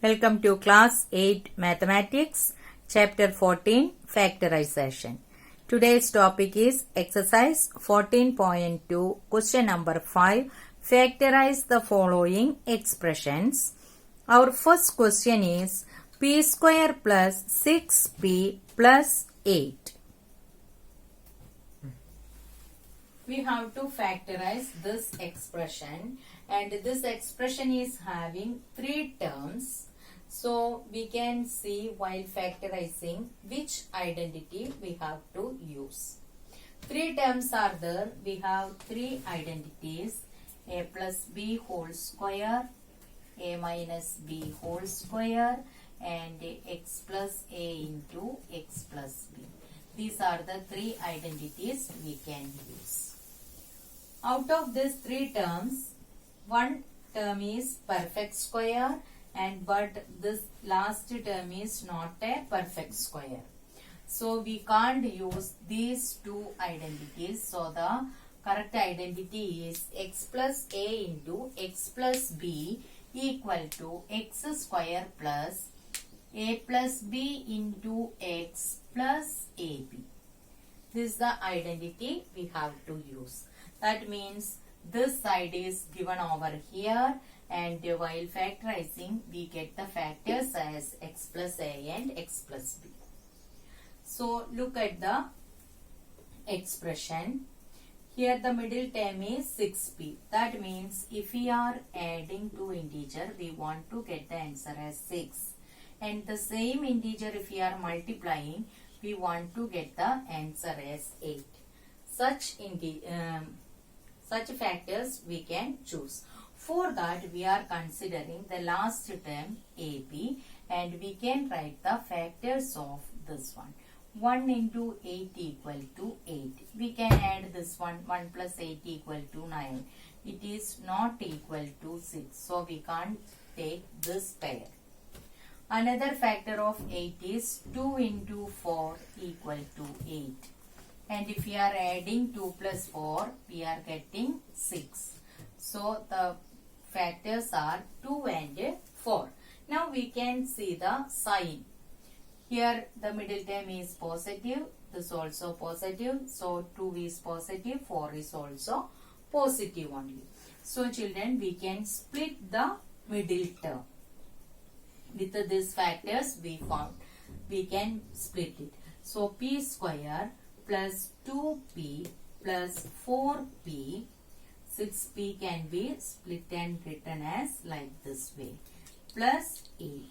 Welcome to class 8 mathematics chapter 14 factorization. Today's topic is exercise 14.2 question number 5 factorize the following expressions. Our first question is p square plus 6p plus 8. We have to factorize this expression, and this expression is having 3 terms. So we can see while factorizing which identity we have to use. 3 terms are there. We have 3 identities: a plus b whole square, a minus b whole square, and x plus a into x plus b. These are the 3 identities we can use. Out of these 3 terms, one term is perfect square, but this last term is not a perfect square. So we can't use these 2 identities. So the correct identity is x plus a into x plus b equal to x square plus a plus b into x plus ab. This is the identity we have to use. That means this side is given over here, and while factorizing we get the factors as x plus a and x plus b. So look at the expression. Here the middle term is 6p. That means if we are adding 2 integers, we want to get the answer as 6. And the same integer if we are multiplying, we want to get the answer as 8. Such factors we can choose. For that we are considering the last term ab, and we can write the factors of this one. 1 into 8 equal to 8. We can add this one. 1 plus 8 equal to 9. It is not equal to 6. So we can't take this pair. Another factor of 8 is 2 into 4 equal to 8. And if we are adding 2 plus 4, we are getting 6. So the factors are 2 and 4. Now we can see the sign. Here the middle term is positive. This also positive. So 2 is positive. 4 is also positive only. So children, we can split the middle term. With these factors we found, we can split it. So p square plus 2p plus 4p, 6p can be split and written as like this way, plus 8.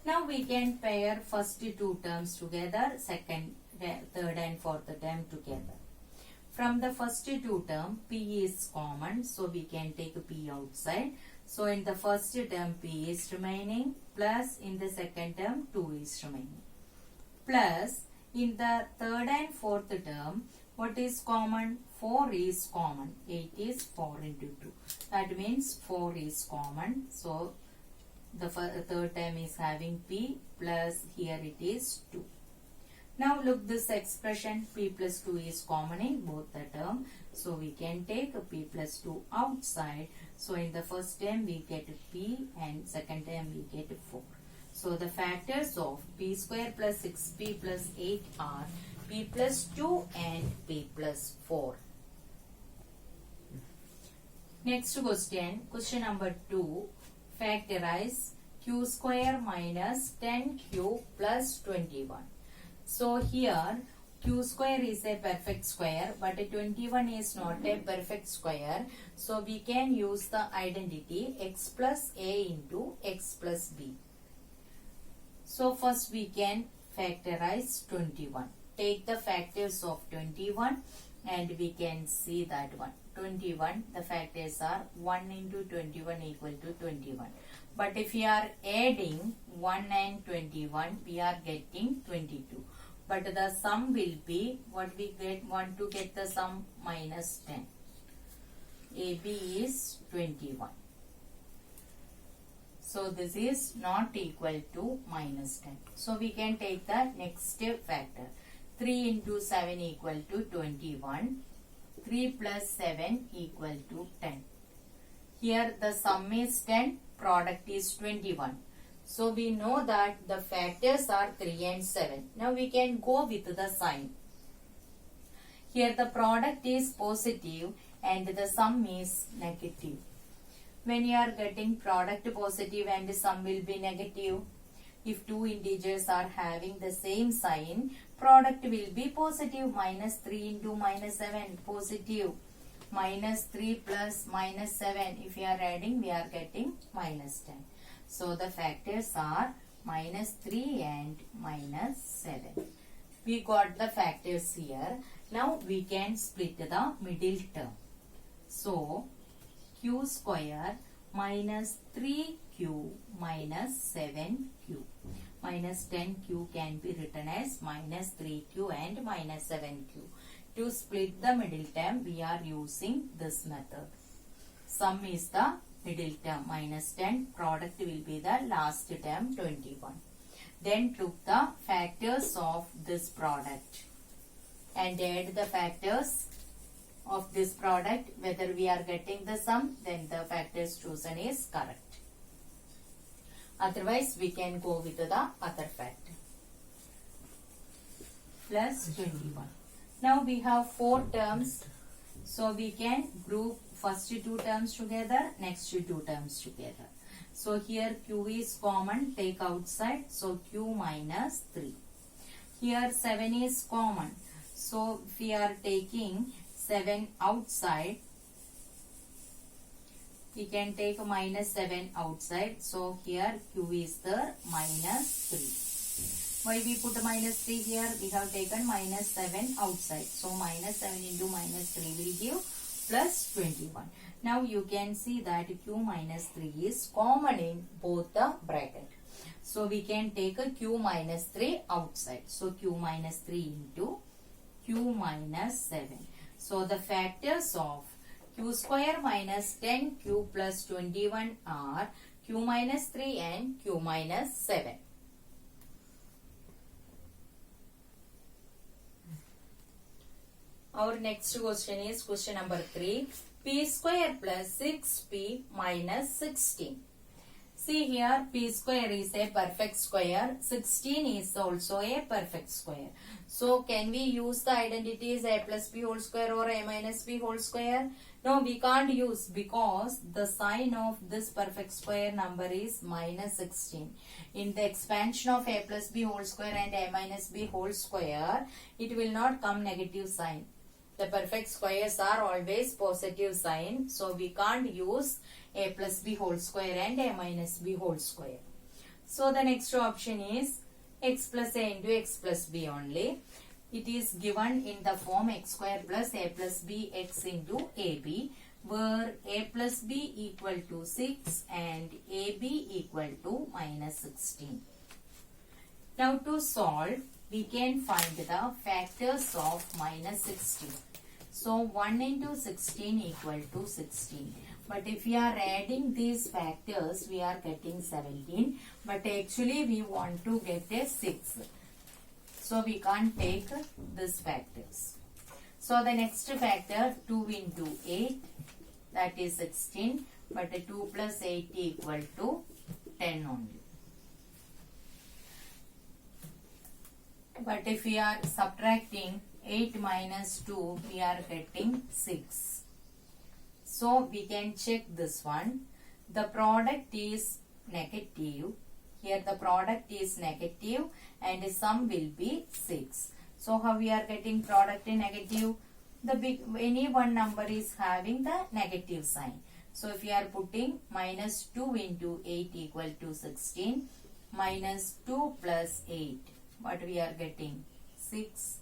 Now we can pair first 2 terms together, second, third and fourth term together. From the first 2 term, p is common, so we can take p outside. So in the first term p is remaining, plus in the second term 2 is remaining, plus in the third and fourth term, what is common? 4 is common. 8 is 4 into 2. That means 4 is common. So the third term is having p, plus here it is 2. Now look this expression, p plus 2 is common in both the term. So we can take p plus 2 outside. So in the first term we get p, and second term we get 4. So the factors of p square plus 6p plus 8 are p plus 2 and p plus 4. Next question, question number 2. Factorize q square minus 10q plus 21. So here q square is a perfect square, but 21 is not a perfect square. So we can use the identity x plus a into x plus b. So first we can factorize 21. Take the factors of 21 and we can see that one. 21, the factors are 1 into 21 equal to 21. But if we are adding 1 and 21, we are getting 22. But the sum will be, what we want to get the sum, minus 10. AB is 21. So this is not equal to minus 10. So we can take the next factor. 3 into 7 equal to 21. 3 plus 7 equal to 10. Here the sum is 10, product is 21. So we know that the factors are 3 and 7. Now we can go with the sign. Here the product is positive and the sum is negative. When you are getting product positive and sum will be negative, if two integers are having the same sign, product will be positive. Minus 3 into minus 7, positive. Minus 3 plus minus 7. If you are adding, we are getting minus 10. So the factors are minus 3 and minus 7. We got the factors here. Now we can split the middle term. So q square minus 3q minus 7q. Minus 10q can be written as minus 3q and minus 7q. To split the middle term, we are using this method. Sum is the middle term, minus 10. Product will be the last term, 21. Then took the factors of this product and add the factors of this product. Whether we are getting the sum, then the factors chosen is correct. Otherwise, we can go with the other factor. Plus 21. Now we have 4 terms. So we can group first 2 terms together, next 2 terms together. So here q is common, take outside. So q minus 3. Here 7 is common. So if we are taking 7 outside, we can take minus 7 outside. So here q is the minus 3. Why we put minus 3 here? We have taken minus 7 outside. So minus 7 into minus 3 will give plus 21. Now you can see that q minus 3 is common in both the bracket. So we can take a q minus 3 outside. So q minus 3 into q minus 7. So the factors of q square minus 10q plus 21 are q minus 3 and q minus 7. Our next question is question number 3. P square plus 6p minus 16. See here, p square is a perfect square. 16 is also a perfect square. So can we use the identities a plus b whole square or a minus b whole square? No, we can't use, because the sign of this perfect square number is minus 16. In the expansion of a plus b whole square and a minus b whole square, it will not come negative sign. The perfect squares are always positive sign. So we can't use a plus b whole square and a minus b whole square. So the next option is x plus a into x plus b only. It is given in the form x square plus a plus b x into ab, where a plus b equal to 6 and ab equal to minus 16. Now to solve, we can find the factors of minus 16. So 1 into 16 equal to 16. But if we are adding these factors, we are getting 17. But actually we want to get a 6. So we can't take these factors. So the next factor, 2 into 8, that is 16. But 2 plus 8 equal to 10 only. But if we are subtracting 8 minus 2, we are getting 6. So we can check this one. The product is negative. Here the product is negative and the sum will be 6. So how we are getting product negative? Any one number is having the negative sign. So if we are putting minus 2 into 8 equal to 16, minus 2 plus 8, what we are getting? 6.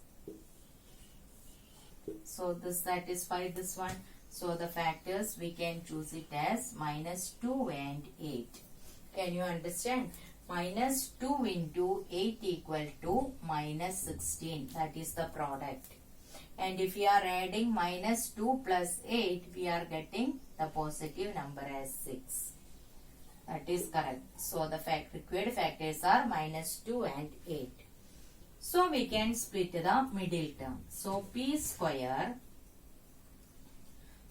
So this satisfies this one. So the factors, we can choose it as minus 2 and 8. Can you understand? Minus 2 into 8 equal to minus 16. That is the product. And if we are adding minus 2 plus 8, we are getting the positive number as 6. That is correct. So the required factors are minus 2 and 8. So we can split the middle term. So p square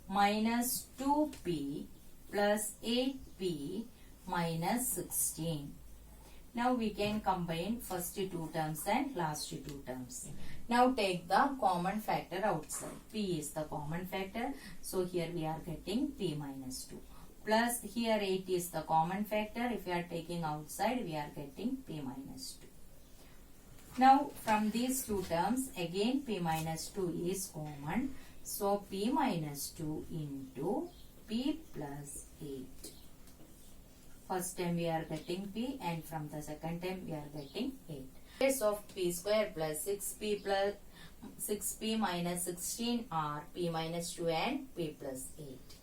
minus 2p plus 8p minus 16. Now we can combine first two terms and last two terms. Now take the common factor outside. P is the common factor. So here we are getting P minus 2. Plus here 8 is the common factor. If we are taking outside, we are getting P minus 2. Now from these two terms, again P minus 2 is common. So P minus 2 into P plus 8. First time we are getting P, and from the second time we are getting 8. Case of P square plus 6P minus 16 are P minus 2 and P plus 8.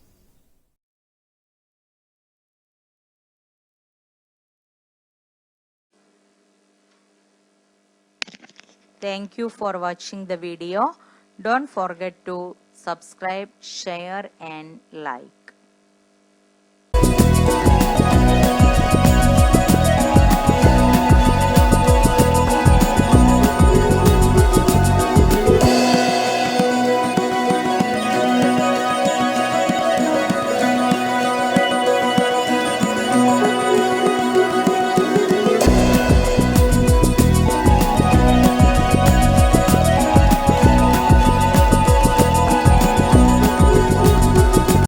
Thank you for watching the video. Don't forget to subscribe, share and like.